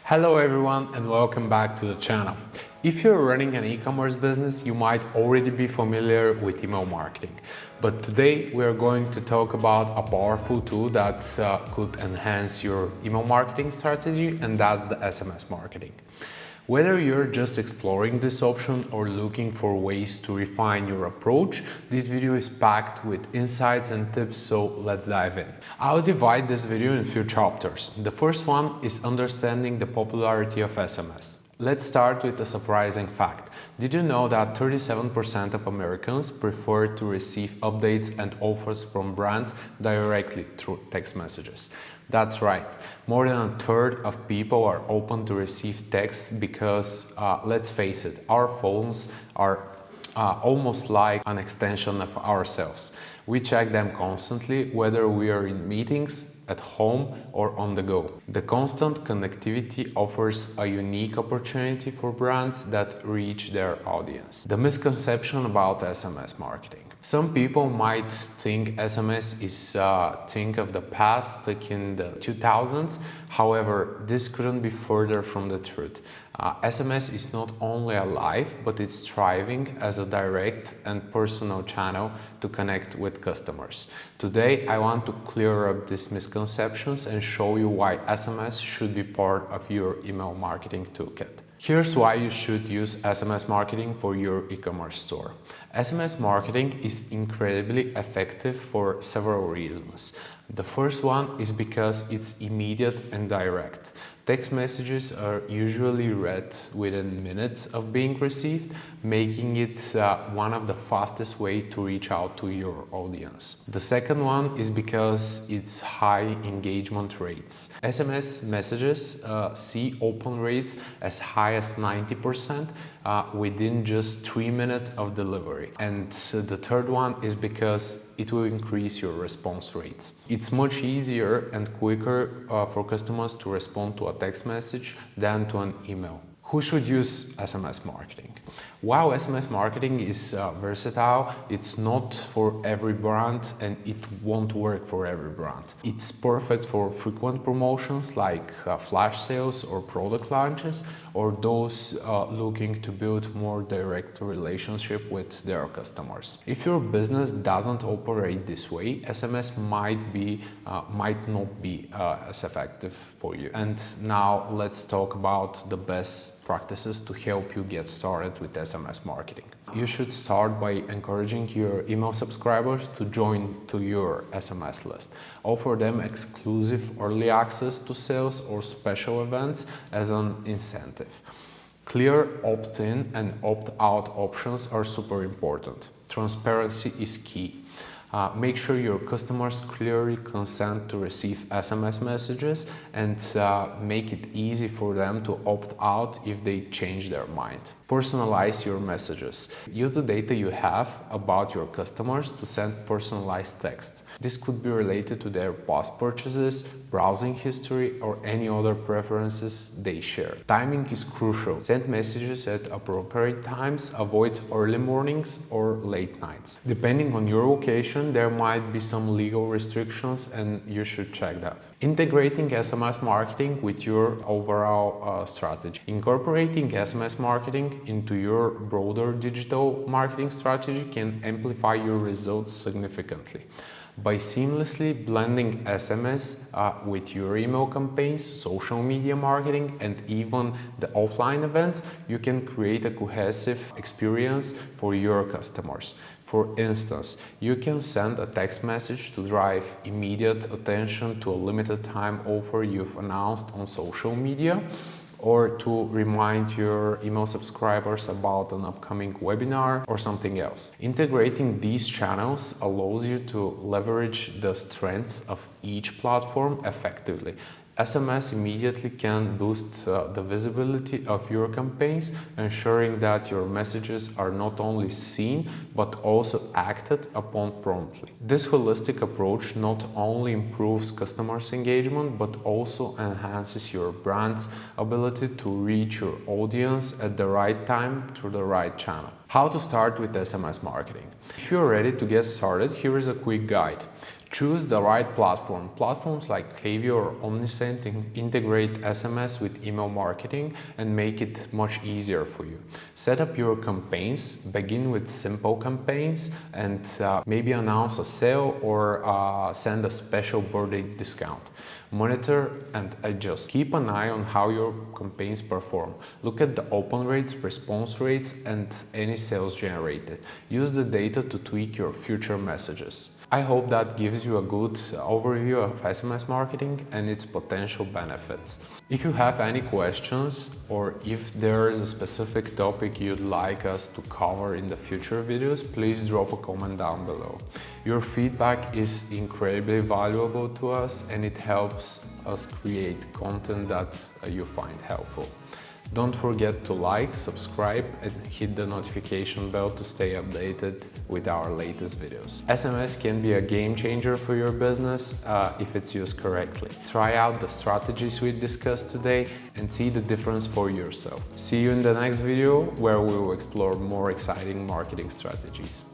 Hello everyone and welcome back to the channel. If you're running an e-commerce business, you might already be familiar with email marketing. But today we are going to talk about a powerful tool that could enhance your email marketing strategy, and that's the SMS marketing. Whether you're just exploring this option or looking for ways to refine your approach, this video is packed with insights and tips, so let's dive in. I'll divide this video in a few chapters. The first one is understanding the popularity of SMS. Let's start with a surprising fact. Did you know that 37% of Americans prefer to receive updates and offers from brands directly through text messages? That's right. More than a third of people are open to receive texts because, let's face it, our phones are almost like an extension of ourselves. We check them constantly, whether we are in meetings, at home or on the go. The constant connectivity offers a unique opportunity for brands that reach their audience. The misconception about SMS marketing. Some people might think SMS is a thing of the past, like in the 2000s. However, this couldn't be further from the truth. SMS is not only alive, but it's thriving as a direct and personal channel to connect with customers. Today, I want to clear up these misconceptions and show you why SMS should be part of your email marketing toolkit. Here's why you should use SMS marketing for your e-commerce store. SMS marketing is incredibly effective for several reasons. The first one is because it's immediate and direct. Text messages are usually read within minutes of being received, making it one of the fastest ways to reach out to your audience. The second one is because it's high engagement rates. SMS messages see open rates as high as 90% within just 3 minutes of delivery. And the third one is because it will increase your response rates. It's much easier and quicker for customers to respond to a text message than to an email. Who should use SMS marketing? While SMS marketing is versatile, it's not for every brand and it won't work for every brand. It's perfect for frequent promotions like flash sales or product launches, or those looking to build more direct relationship with their customers. If your business doesn't operate this way, SMS might not be as effective for you. And now let's talk about the best practices to help you get started with SMS marketing. You should start by encouraging your email subscribers to join to your SMS list. Offer them exclusive early access to sales or special events as an incentive. Clear opt-in and opt-out options are super important. Transparency is key. Make sure your customers clearly consent to receive SMS messages and make it easy for them to opt out if they change their mind. Personalize your messages. Use the data you have about your customers to send personalized text. This could be related to their past purchases, browsing history, or any other preferences they share. Timing is crucial. Send messages at appropriate times, avoid early mornings or late nights. Depending on your location, there might be some legal restrictions and you should check that. Integrating SMS marketing with your overall strategy. Incorporating SMS marketing into your broader digital marketing strategy can amplify your results significantly. By seamlessly blending SMS with your email campaigns, social media marketing, and even the offline events, you can create a cohesive experience for your customers. For instance, you can send a text message to drive immediate attention to a limited time offer you've announced on social media, or to remind your email subscribers about an upcoming webinar or something else. Integrating these channels allows you to leverage the strengths of each platform effectively. SMS immediately can boost the visibility of your campaigns, ensuring that your messages are not only seen but also acted upon promptly. This holistic approach not only improves customers' engagement but also enhances your brand's ability to reach your audience at the right time through the right channel. How to start with SMS marketing? If you're ready to get started, here is a quick guide. Choose the right platform. Platforms like Klaviyo or Omnisend integrate SMS with email marketing and make it much easier for you. Set up your campaigns. Begin with simple campaigns and maybe announce a sale or send a special birthday discount. Monitor and adjust. Keep an eye on how your campaigns perform. Look at the open rates, response rates, and any sales generated. Use the data to tweak your future messages. I hope that gives you a good overview of SMS marketing and its potential benefits. If you have any questions or if there is a specific topic you'd like us to cover in the future videos, please drop a comment down below. Your feedback is incredibly valuable to us and it helps us create content that you find helpful. Don't forget to like, subscribe and hit the notification bell to stay updated with our latest videos. SMS can be a game changer for your business if it's used correctly. Try out the strategies we discussed today and see the difference for yourself. See you in the next video where we will explore more exciting marketing strategies.